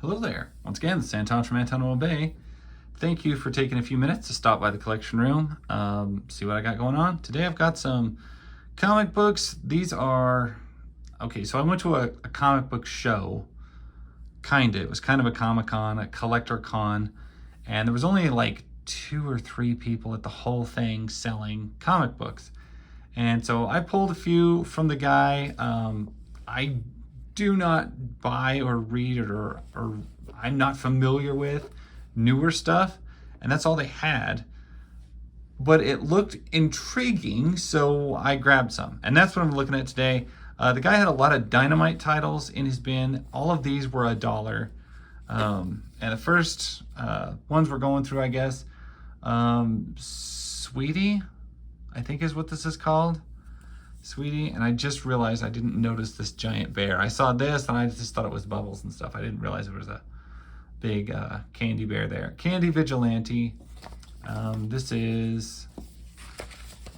Hello there. Once again, it's Anton from Anton Bay. Thank you for taking a few minutes to stop by the collection room, see what I got going on. Today I've got some comic books. These are, okay, so I went to a comic book show, it was kind of a Comic-Con, a collector con, and there was only like 2 or 3 people at the whole thing selling comic books. And so I pulled a few from the guy. I do not buy or read or I'm not familiar with newer stuff, and that's all they had. But it looked intriguing, so I grabbed some, and that's what I'm looking at today. The guy had a lot of Dynamite titles in his bin. All of these were $1. And the first ones we're going through, I guess, Sweetie, I think is what this is called. Sweetie, and I just realized I didn't notice this giant bear. I saw this and I just thought it was bubbles and stuff. I didn't realize it was a big candy bear there. Candy Vigilante. This is,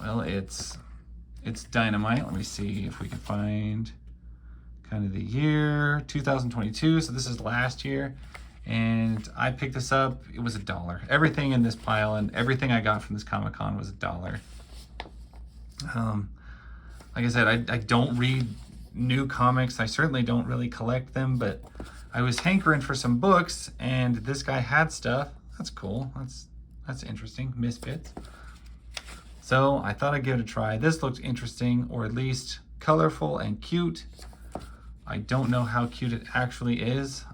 well, it's Dynamite. Let me see if we can find kind of the year, 2022. So this is last year, and I picked this up. It was $1. Everything in this pile and everything I got from this Comic-Con was $1. Like I said, I don't read new comics. I certainly don't really collect them, but I was hankering for some books, and this guy had stuff. That's cool. That's interesting. Misfits. So I thought I'd give it a try. This looked interesting, or at least colorful and cute. I don't know how cute it actually is,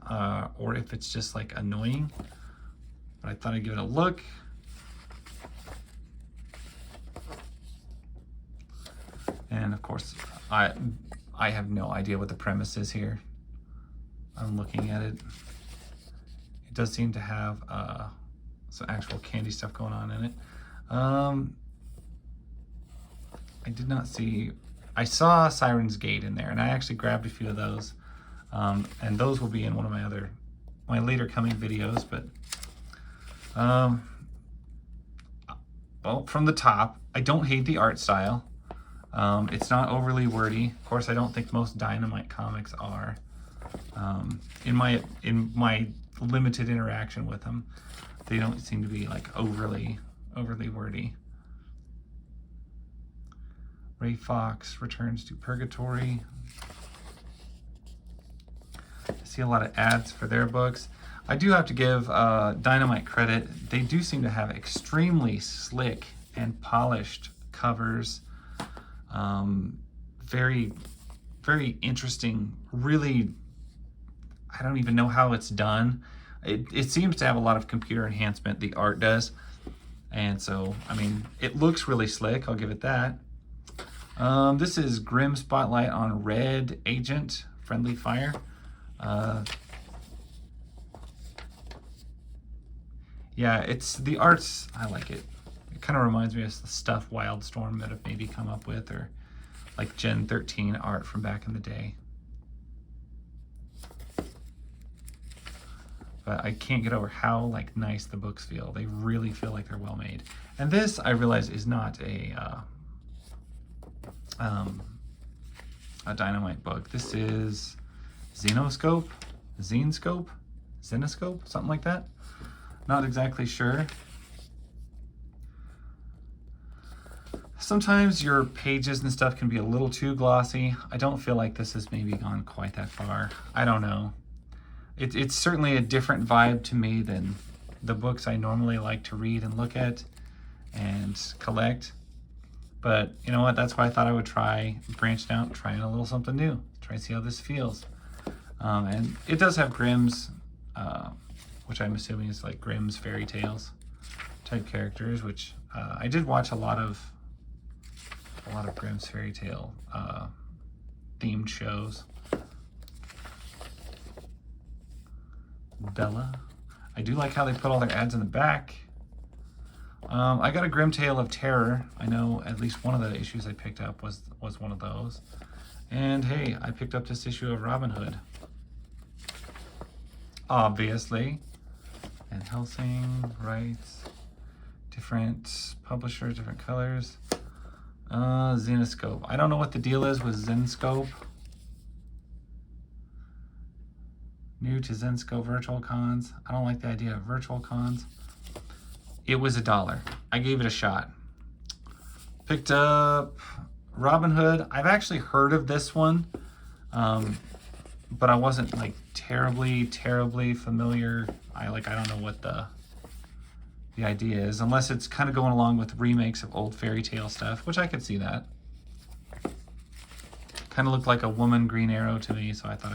or if it's just like annoying, but I thought I'd give it a look. And of course, I have no idea what the premise is here. I'm looking at it. It does seem to have some actual candy stuff going on in it. I did not see, I saw Siren's Gate in there, and I actually grabbed a few of those. And those will be in one of my later coming videos, but well, from the top, I don't hate the art style. It's not overly wordy. Of course, I don't think most Dynamite comics are. In my limited interaction with them, they don't seem to be like overly wordy. Ray Fox returns to Purgatory. I see a lot of ads for their books. I do have to give Dynamite credit. They do seem to have extremely slick and polished covers. Very, very interesting. Really, I don't even know how it's done. It seems to have a lot of computer enhancement, the art does. And so, I mean, it looks really slick, I'll give it that. This is Grim Spotlight on Red Agent, Friendly Fire. Yeah, the art's, I like it. It kind of reminds me of the stuff Wildstorm that have maybe come up with, or like Gen 13 art from back in the day. But I can't get over how like nice the books feel. They really feel like they're well made. And this, I realize, is not a Dynamite book. This is zenescope, something like that. Not exactly sure. Sometimes your pages and stuff can be a little too glossy. I don't feel like this has maybe gone quite that far. I don't know. It's certainly a different vibe to me than the books I normally like to read and look at and collect. But you know what? That's why I thought I would try branching out, trying a little something new. Try and see how this feels. And it does have Grimm's, which I'm assuming is like Grimm's fairy tales type characters, which I did watch a lot of Grimm's fairy tale themed shows. Bella. I do like how they put all their ads in the back. I got a Grimm Tale of Terror. I know at least one of the issues I picked up was one of those. And hey, I picked up this issue of Robyn Hood. Obviously. And Helsing, Rights, different publishers, different colors. Zenescope. I don't know what the deal is with Zenescope. New to zenescope virtual cons. I don't like the idea of virtual cons. It was $1. I gave it a shot. Picked up Robyn Hood. I've actually heard of this one, but I wasn't like terribly familiar. I don't know what the idea is, unless it's kind of going along with remakes of old fairy tale stuff, which I could see that. Kind of looked like a woman Green Arrow to me, so I thought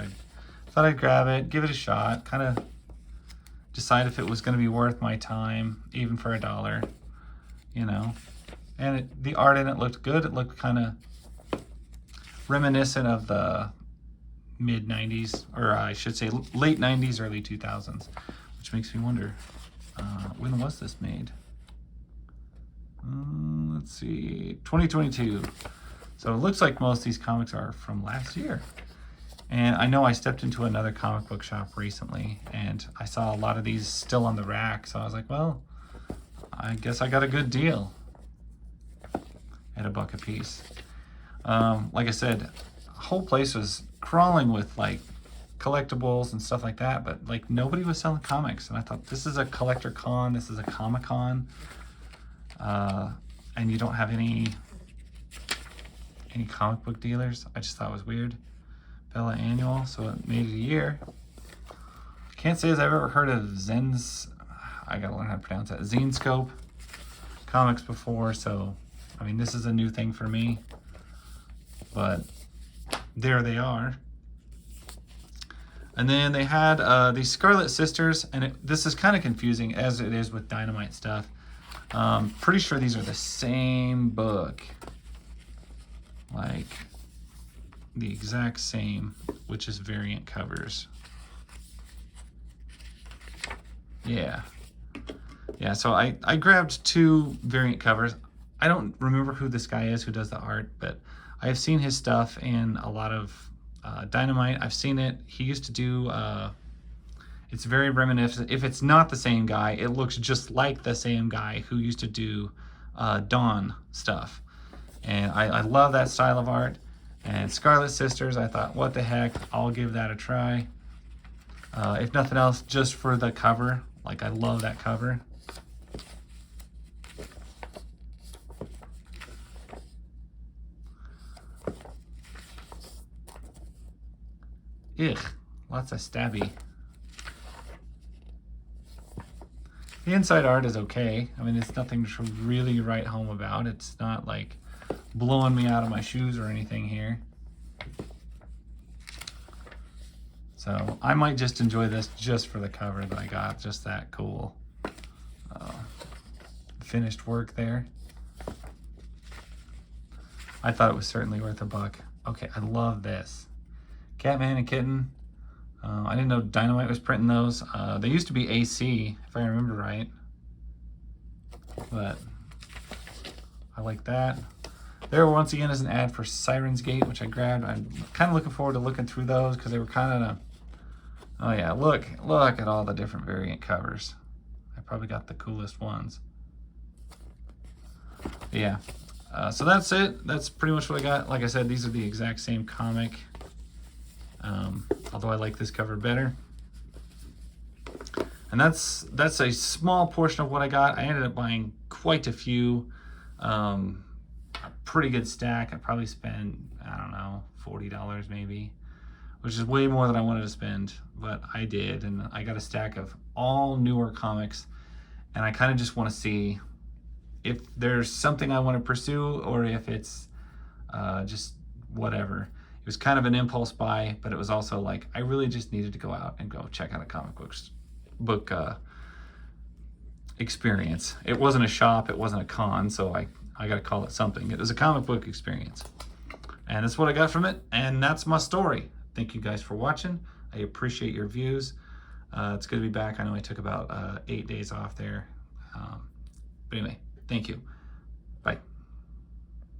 I'd grab it, give it a shot, kind of decide if it was going to be worth my time, even for $1, you know. And the art in it looked good. It looked kind of reminiscent of the mid 90s, or I should say late 90s, early 2000s, which makes me wonder, when was this made? Let's see, 2022. So it looks like most of these comics are from last year. And I know I stepped into another comic book shop recently, and I saw a lot of these still on the rack. So I was like, well, I guess I got a good deal at $1 a piece. Like I said, the whole place was crawling with like collectibles and stuff like that, but like nobody was selling comics. And I thought, this is a collector con, this is a comic con, and you don't have any comic book dealers. I just thought it was weird. Bella Annual, so it made it a year. Can't say as I've ever heard of I gotta learn how to pronounce that, Zenescope comics before, so I mean, this is a new thing for me, but there they are. And then they had these Scarlet Sisters, and this is kind of confusing, as it is with Dynamite stuff. Pretty sure these are the same book. Like, the exact same, which is variant covers. Yeah, so I grabbed 2 variant covers. I don't remember who this guy is who does the art, but I've seen his stuff in a lot of Dynamite. I've seen it. He used to do, it's very reminiscent. If it's not the same guy, it looks just like the same guy who used to do Dawn stuff. And I love that style of art. And Scarlet Sisters, I thought, what the heck, I'll give that a try. If nothing else, just for the cover. Like, I love that cover. Ugh, lots of stabby. The inside art is okay. I mean, it's nothing to really write home about. It's not like blowing me out of my shoes or anything here. So I might just enjoy this just for the cover that I got. Just that cool finished work there. I thought it was certainly worth $1. Okay, I love this. Catman and Kitten. I didn't know Dynamite was printing those. They used to be AC, if I remember right. But I like that. There, once again, is an ad for Siren's Gate, which I grabbed. I'm kind of looking forward to looking through those because they were kind of, oh yeah, look at all the different variant covers. I probably got the coolest ones. But yeah, so that's it. That's pretty much what I got. Like I said, these are the exact same comic, although I like this cover better. And that's a small portion of what I got. I ended up buying quite a few. A pretty good stack. I probably spent, I don't know, $40 maybe, which is way more than I wanted to spend, but I did. And I got a stack of all newer comics, and I kind of just want to see if there's something I want to pursue or if it's just whatever. It was kind of an impulse buy, but it was also like I really just needed to go out and go check out a comic book experience. It wasn't a shop, it wasn't a con, so I got to call it something. It was a comic book experience. And that's what I got from it, and that's my story. Thank you guys for watching. I appreciate your views. It's good to be back. I know I took about 8 days off there. But anyway, thank you. Bye.